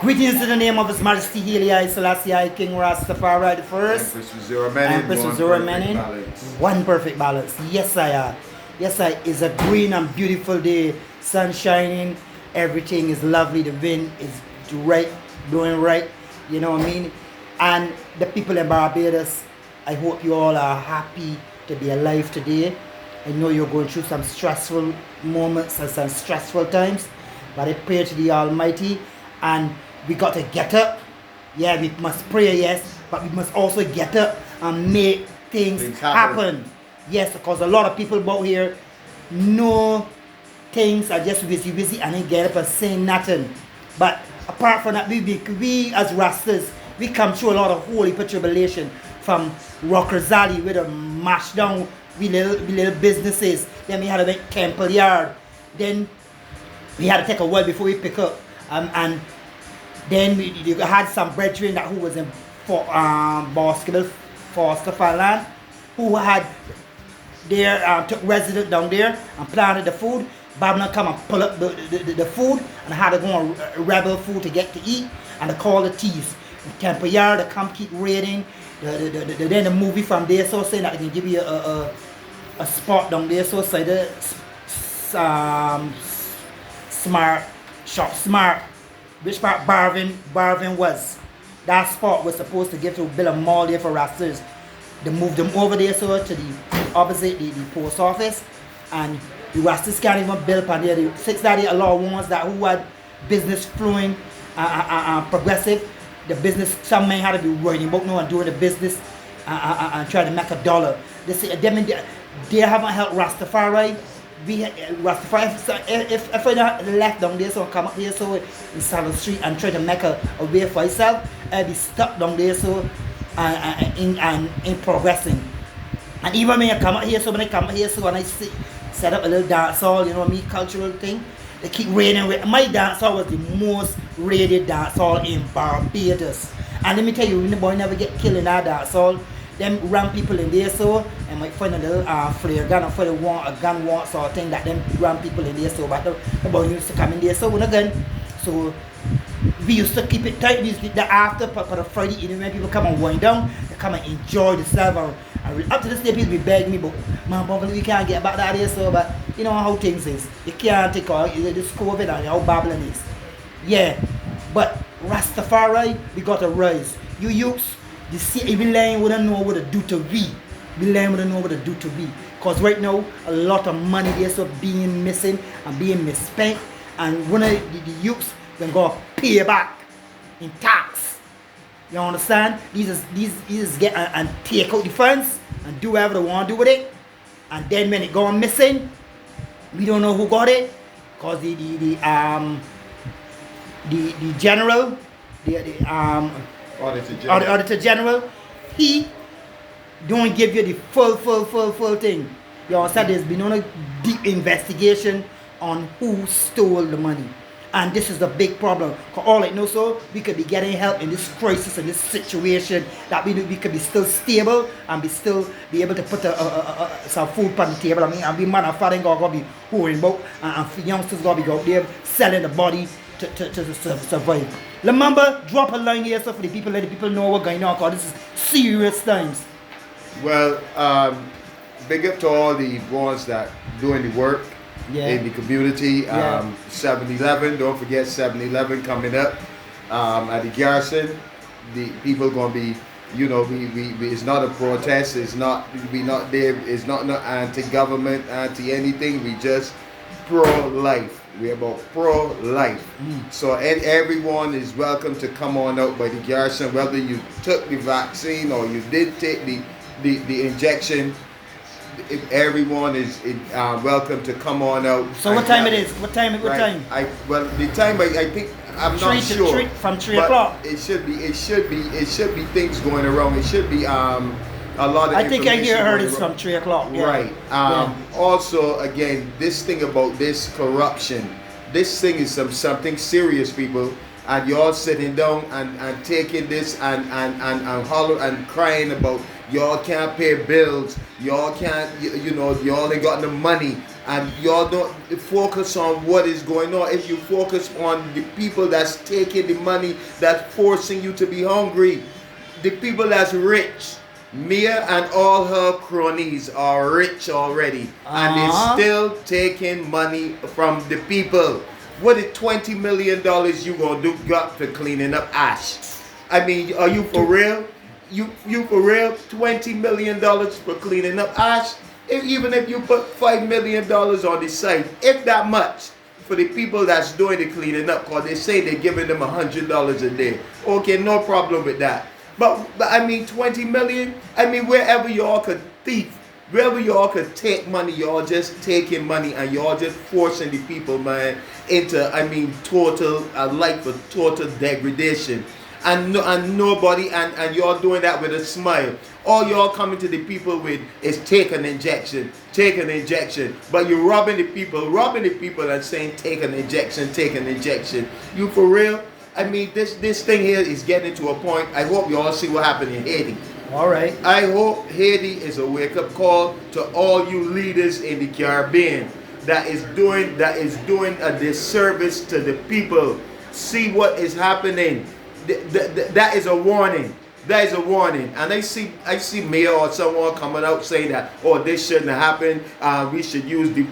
Greetings in the name of His Majesty Haile Selassie I, King Rastafari the First. Empress Missouri Menin. Empress Missouri Menin. One perfect balance. Yes, I are. Yes, I. It's a green and beautiful day. Sun shining. Everything is lovely. The wind is right, doing right. You know what I mean? And the people in Barbados, I hope you all are happy to be alive today. I know you're going through some stressful moments and some stressful times, but I pray to the Almighty, and we got to get up. Yeah, we must pray, yes, but we must also get up and make things happen. Yes, because a lot of people about here know things are just busy and they get up and say nothing. But apart from that, we as Rastas, we come through a lot of holy tribulation from Rockers Alley with a mash down we little businesses. Then we had to make Temple Yard. Then we had to take a while before we pick up. And then we had some brethren that who was in basketball foster land, who had their took resident down there and planted the food. Babylon come and pull up the food and had to go on rebel food to get to eat, and they call the thieves. Temple Yard, they come keep raiding. Then the movie from there so saying that they can give you a spot down there so say the smart shop smart, which part Barvin was. That spot was supposed to give to build a mall there for Rastas. They moved them over there so to the opposite the post office, and the Rastas can't even build on there. The 690 a lot of ones that who had business flowing progressive. The business, some men had to be worrying about now and doing the business and trying to make a dollar. They say they haven't helped Rastafari. Rastafari, if I left down there so come up here so in South Street and try to make a way for itself, I'd be stuck down there so in progressing. And even when I come up here, so when I come up here so and I set up a little dance hall, you know what I mean, cultural thing. They keep raiding. My dance hall was the most raided dance hall in Barbados. And let me tell you, the boy never get killed in that dance hall. Them ram people in there so and might find a little flare gun or for the a gun want sort of thing that them ram people in there so, but the boy used to come in there so with a gun. So we used to keep it tight. We used to the after for the Friday evening when people come and wind down, they come and enjoy themselves. And up to this day people be begging me, but man, we can't get back that there so, but you know how things is. You can't take all this COVID and how Babylon is. Yeah. But Rastafari, we got to rise. You youths, the civil line wouldn't know what to do to we. The line wouldn't know what to do to we. Because right now, a lot of money there's so being missing and being misspent. And one of the youths then go pay back in tax. You understand? These is get and take out the funds and do whatever they want to do with it. And then when it go missing, we don't know who got it. Because the general, Auditor General, he don't give you the full thing. You understand? There's been no deep investigation on who stole the money. And this is a big problem. Cause all I know so, we could be getting help in this crisis, in this situation, that we could be still stable and be able to put some food on the table. I mean, and we man and father gonna be worrying about, and youngsters gonna be out there selling the body to survive. Remember, drop a line here so for the people, let the people know what's going on, because this is serious times. Well, big up to all the ones that doing the work. Yeah. In the community. 7-Eleven, don't forget 7-Eleven coming up at the Garrison. The people gonna be, you know, we it's not a protest, we not there, it's not anti-government, anti-anything, we just pro-life. We're about pro-life. So everyone is welcome to come on out by the Garrison, whether you took the vaccine or you did take the injection. Everyone is welcome to come on out. So what time it is? What time? Well, the time I think I'm not sure. From 3 o'clock. It should be things going around. It should be a lot of. I think I heard it's from 3 o'clock. Yeah. Right. Also, again, this thing about this corruption. This thing is something serious, people. And y'all sitting down and taking this and holler and crying about y'all can't pay bills, y'all can't, you know, y'all ain't got the money. and y'all don't focus on what is going on. If you focus on the people that's taking the money, that's forcing you to be hungry, the people that's rich, Mia and all her cronies are rich already, and they're still taking money from the people. What is $20 million you gonna do got for cleaning up ash? I mean, are you for real? You for real? $20 million for cleaning up ash? Even if you put $5 million on the site, if that much, for the people that's doing the cleaning up, because they say they're giving them $100 a day. Okay, no problem with that. But I mean, 20 million, I mean, wherever y'all could thief, wherever y'all could take money, y'all just taking money and y'all just forcing the people, man, into, I mean, total, a life of total degradation. And nobody, and y'all doing that with a smile. All y'all coming to the people with is take an injection. But you're robbing the people and saying take an injection. You for real? I mean, this thing here is getting to a point. I hope you all see what happened in Haiti. All right. I hope Haiti is a wake-up call to all you leaders in the Caribbean that is doing a disservice to the people. See what is happening. That is a warning. That is a warning. And I see mayor or someone coming out saying that, oh, this shouldn't have happened. We should use the.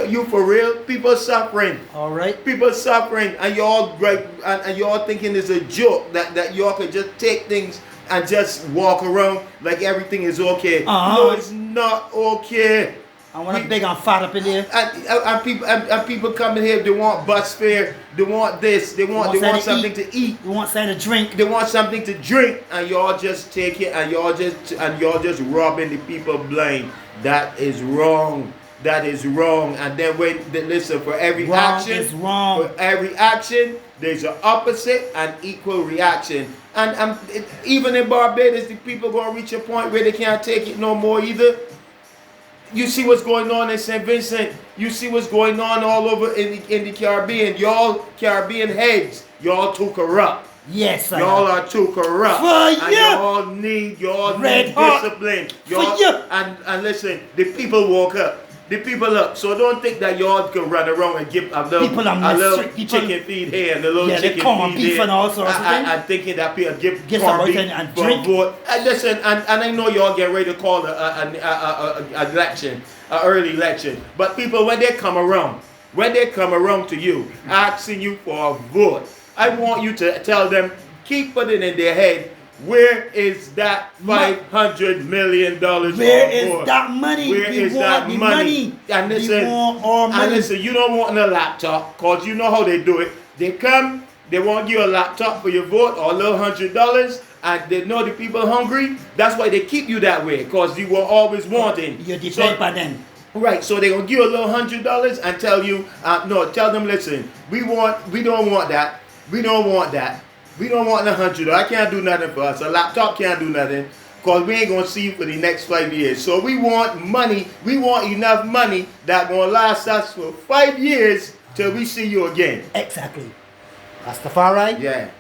You for real? People suffering. All right. People suffering, and y'all and y'all thinking it's a joke that y'all could just take things and just walk around like everything is okay. No, it's not okay. I want to big on fat up in there. And people coming here, they want bus fare, they want this, they want something to eat. They want something to drink. They want something to drink, and y'all just take it and y'all just robbing the people blind. That is wrong. That is wrong. And then listen, for every action, there's an opposite and equal reaction. And even in Barbados, the people gonna reach a point where they can't take it no more either. You see what's going on in St. Vincent. You see what's going on all over in the Caribbean. Y'all Caribbean heads, y'all too corrupt. Yes, sir. Y'all are too corrupt. For you. Y'all need discipline. And listen, the people woke up. The people up. So don't think that y'all can run around and give a little chicken feed here and a little chicken feed there. And all sorts of things. And thinking that people give corn beef and drink. And listen, and I know y'all get ready to call an election, an early election. But people, when they come around to you, asking you for a vote, I want you to tell them, keep putting in their head, where is that $500 million? Where is that money? Where is that money? And listen, you don't want a laptop, because you know how they do it. They come, they want you a laptop for your vote or a little $100, and they know the people hungry. That's why they keep you that way, because you were always wanting. You depend by them. Right, so they're gonna give you a little $100 and tell you, tell them, listen, we don't want that. We don't want that. We don't want $100. I can't do nothing for us. A laptop can't do nothing, because we ain't going to see you for the next 5 years. So we want money. We want enough money that going to last us for 5 years till we see you again. Exactly. Rastafari. Yeah.